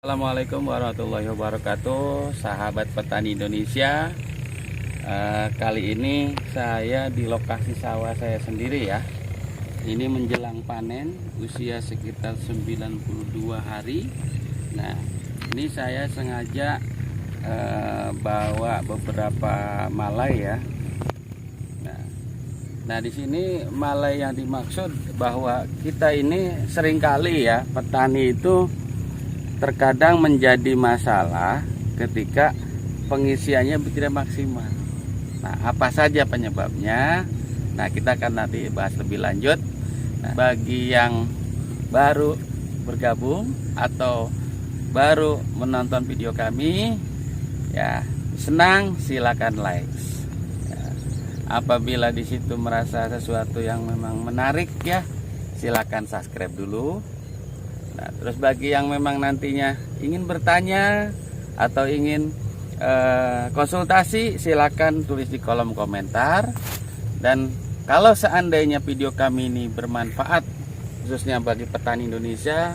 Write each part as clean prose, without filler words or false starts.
Assalamualaikum warahmatullahi wabarakatuh, sahabat petani Indonesia. Kali ini saya di lokasi sawah saya sendiri ya. Ini menjelang panen, usia sekitar 92 hari. Nah, ini saya sengaja bawa beberapa malai ya. Nah, di sini malai yang dimaksud bahwa kita ini seringkali ya, petani itu terkadang menjadi masalah ketika pengisiannya tidak maksimal. Nah, apa saja penyebabnya? Nah, kita akan nanti bahas lebih lanjut. Nah, bagi yang baru bergabung atau baru menonton video kami, ya senang silakan like. Ya, apabila di situ merasa sesuatu yang memang menarik ya, silakan subscribe dulu. Nah, terus bagi yang memang nantinya ingin bertanya atau ingin konsultasi, silakan tulis di kolom komentar. Dan kalau seandainya video kami ini bermanfaat khususnya bagi petani Indonesia,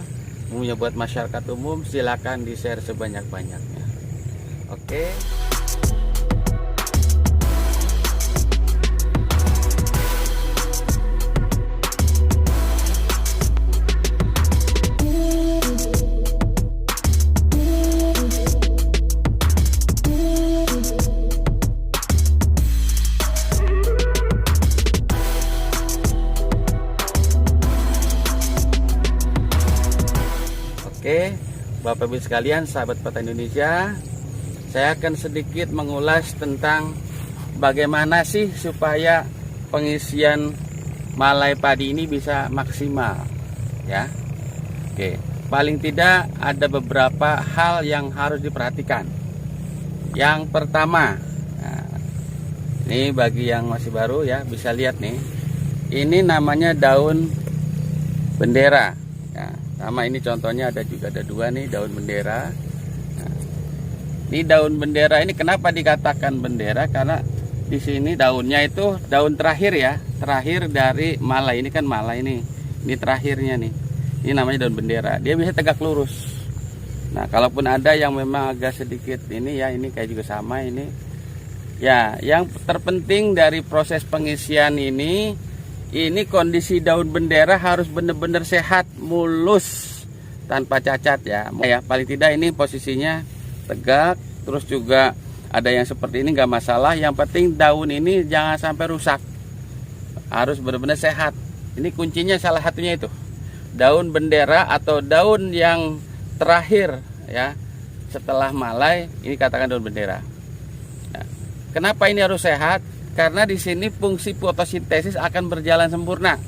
umumnya buat masyarakat umum, silakan di-share sebanyak-banyaknya. Oke. Oke, Bapak Ibu sekalian, sahabat petani Indonesia, saya akan sedikit mengulas tentang bagaimana sih supaya pengisian malai padi ini bisa maksimal, ya. Oke, paling tidak ada beberapa hal yang harus diperhatikan. Yang pertama, nah, ini bagi yang masih baru ya, bisa lihat nih, ini namanya daun bendera. Sama ini contohnya ada dua nih daun bendera. Nah, ini daun bendera ini kenapa dikatakan bendera? Karena di sini daunnya itu daun terakhir ya, terakhir dari malai. Ini kan malai nih, ini terakhirnya nih. Ini namanya daun bendera. Dia bisa tegak lurus. Nah, kalaupun ada yang memang agak sedikit ini ya, ini kayak juga sama ini. Ya, yang terpenting dari proses pengisian ini kondisi daun bendera harus benar-benar sehat, mulus, tanpa cacat ya. Ya, paling tidak ini posisinya tegak, terus juga ada yang seperti ini nggak masalah. Yang penting daun ini jangan sampai rusak, harus benar-benar sehat. Ini kuncinya salah satunya itu daun bendera atau daun yang terakhir ya setelah malai, ini katakan daun bendera. Nah, kenapa ini harus sehat? Karena di sini fungsi fotosintesis akan berjalan sempurna.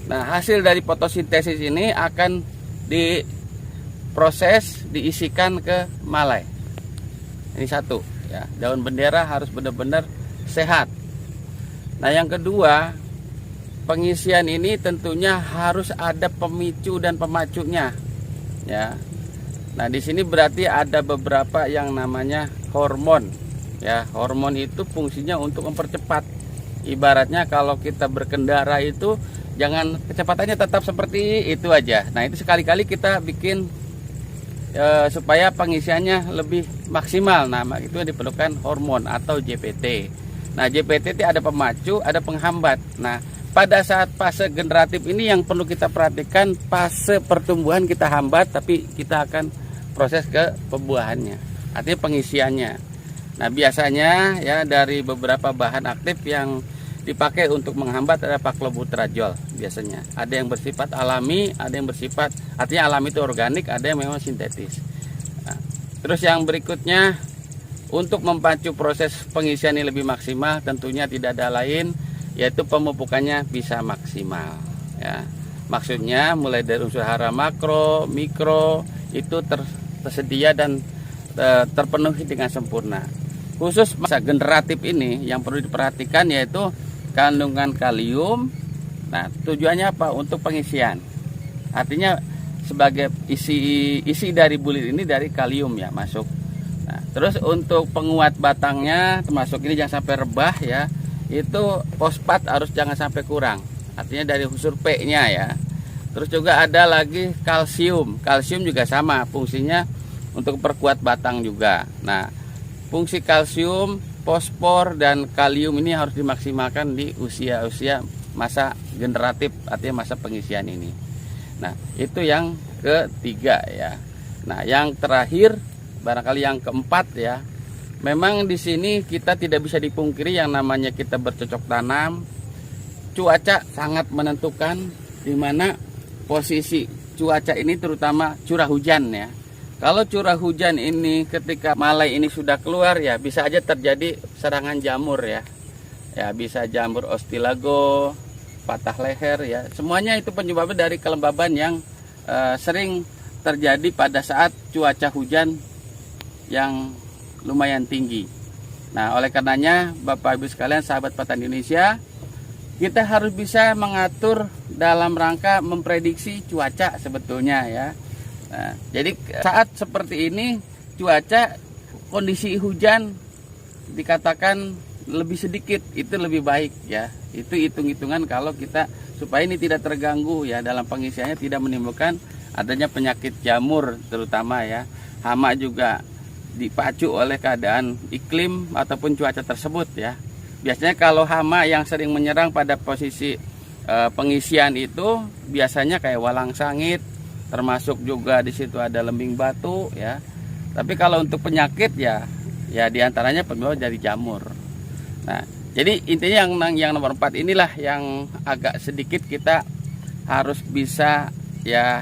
Nah, hasil dari fotosintesis ini akan diproses, diisikan ke malai. Ini satu, ya. Daun bendera harus benar-benar sehat. Nah, yang kedua, pengisian ini tentunya harus ada pemicu dan pemacunya, ya. Nah, di sini berarti ada beberapa yang namanya hormon. Ya, hormon itu fungsinya untuk mempercepat. Ibaratnya kalau kita berkendara itu jangan kecepatannya tetap seperti itu aja. Nah, itu sekali-kali kita bikin supaya pengisiannya lebih maksimal. Nah, itu diperlukan hormon atau JPT. Nah, JPT itu ada pemacu, ada penghambat. Nah, pada saat fase generatif ini yang perlu kita perhatikan, fase pertumbuhan kita hambat, tapi kita akan proses ke pembuahannya. Artinya pengisiannya. Nah, biasanya ya dari beberapa bahan aktif yang dipakai untuk menghambat ada paklobuterajol biasanya. Ada yang bersifat alami, ada yang bersifat, artinya alami itu organik, ada yang memang sintetis. Nah, terus yang berikutnya untuk memacu proses pengisian ini lebih maksimal, tentunya tidak ada lain yaitu pemupukannya bisa maksimal. Ya, maksudnya mulai dari unsur hara makro, mikro itu tersedia dan terpenuhi dengan sempurna. Khusus masa generatif ini yang perlu diperhatikan yaitu kandungan kalium. Nah, tujuannya apa? Untuk pengisian. Artinya sebagai isi dari bulir ini dari kalium ya masuk. Nah, terus untuk penguat batangnya termasuk ini jangan sampai rebah ya. Itu fosfat harus jangan sampai kurang. Artinya dari unsur P-nya ya. Terus juga ada lagi kalsium. Kalsium juga sama, fungsinya untuk perkuat batang juga. Nah, fungsi kalsium, fosfor, dan kalium ini harus dimaksimalkan di usia-usia masa generatif, artinya masa pengisian ini. Nah, itu yang ketiga ya. Nah, yang terakhir, barangkali yang keempat ya. Memang di sini kita tidak bisa dipungkiri yang namanya kita bercocok tanam. Cuaca sangat menentukan di mana posisi cuaca ini, terutama curah hujan ya. Kalau curah hujan ini ketika malai ini sudah keluar ya, bisa aja terjadi serangan jamur ya. Ya, bisa jamur ostilago, patah leher ya. Semuanya itu penyebabnya dari kelembaban yang sering terjadi pada saat cuaca hujan yang lumayan tinggi. Nah, oleh karenanya Bapak Ibu sekalian, sahabat petani Indonesia, kita harus bisa mengatur dalam rangka memprediksi cuaca sebetulnya ya. Nah, jadi saat seperti ini cuaca kondisi hujan dikatakan lebih sedikit, itu lebih baik ya. Itu hitung-hitungan kalau kita supaya ini tidak terganggu ya dalam pengisiannya, tidak menimbulkan adanya penyakit jamur terutama ya. Hama juga dipacu oleh keadaan iklim ataupun cuaca tersebut ya. Biasanya kalau hama yang sering menyerang pada posisi pengisian itu biasanya kayak walang sangit, termasuk juga di situ ada lembing batu ya. Tapi kalau untuk penyakit ya diantaranya penyebab dari jamur. Nah, jadi intinya yang nomor 4 inilah yang agak sedikit kita harus bisa ya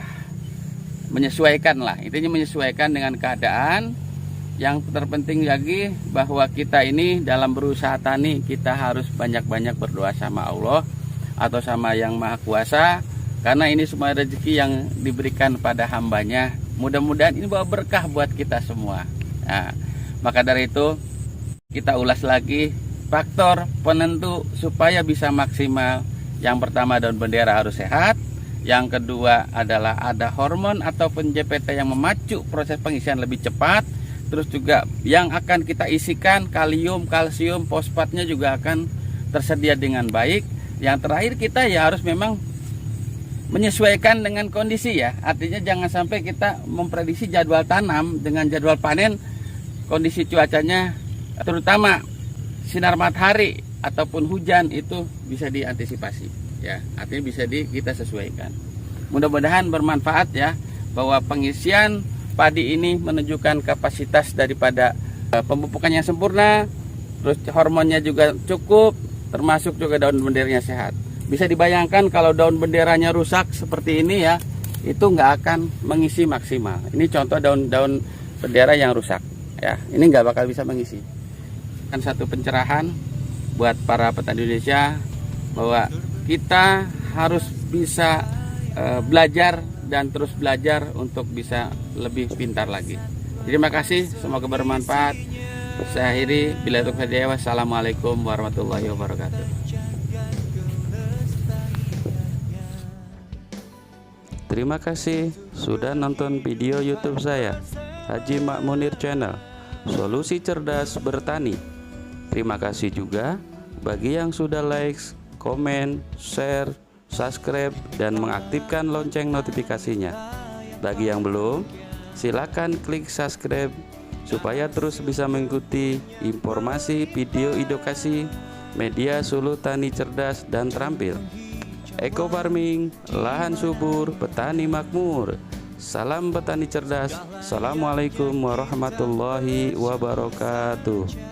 menyesuaikan lah. Intinya menyesuaikan dengan keadaan. Yang terpenting lagi bahwa kita ini dalam berusaha tani, kita harus banyak-banyak berdoa sama Allah atau sama Yang Maha Kuasa, karena ini semua rezeki yang diberikan pada hambanya. Mudah-mudahan ini bawa berkah buat kita semua. Nah, maka dari itu kita ulas lagi faktor penentu supaya bisa maksimal. Yang pertama, daun bendera harus sehat. Yang kedua adalah ada hormon ataupun JPT yang memacu proses pengisian lebih cepat. Terus juga yang akan kita isikan kalium, kalsium, fosfatnya juga akan tersedia dengan baik. Yang terakhir kita ya harus memang menyesuaikan dengan kondisi ya. Artinya jangan sampai kita memprediksi jadwal tanam dengan jadwal panen, kondisi cuacanya terutama sinar matahari ataupun hujan itu bisa diantisipasi ya. Artinya bisa kita sesuaikan. Mudah-mudahan bermanfaat ya, bahwa pengisian padi ini menunjukkan kapasitas daripada pemupukan yang sempurna, terus hormonnya juga cukup, termasuk juga daun benderanya sehat. Bisa dibayangkan kalau daun benderanya rusak seperti ini ya, itu nggak akan mengisi maksimal. Ini contoh daun-daun bendera yang rusak ya, ini nggak bakal bisa mengisi. Kan satu pencerahan buat para petani Indonesia bahwa kita harus bisa belajar dan terus belajar untuk bisa lebih pintar lagi. Terima kasih, semoga bermanfaat. Saya akhiri, bila itu saja. Wassalamualaikum warahmatullahi wabarakatuh. Terima kasih sudah nonton video YouTube saya, Haji Mak Munir Channel, Solusi Cerdas Bertani. Terima kasih juga bagi yang sudah like, komen, share, subscribe, dan mengaktifkan lonceng notifikasinya. Bagi yang belum, silakan klik subscribe supaya terus bisa mengikuti informasi video edukasi media Suluh Tani Cerdas dan Terampil. Eco Farming, lahan subur, petani makmur. Salam petani cerdas. Assalamualaikum warahmatullahi wabarakatuh.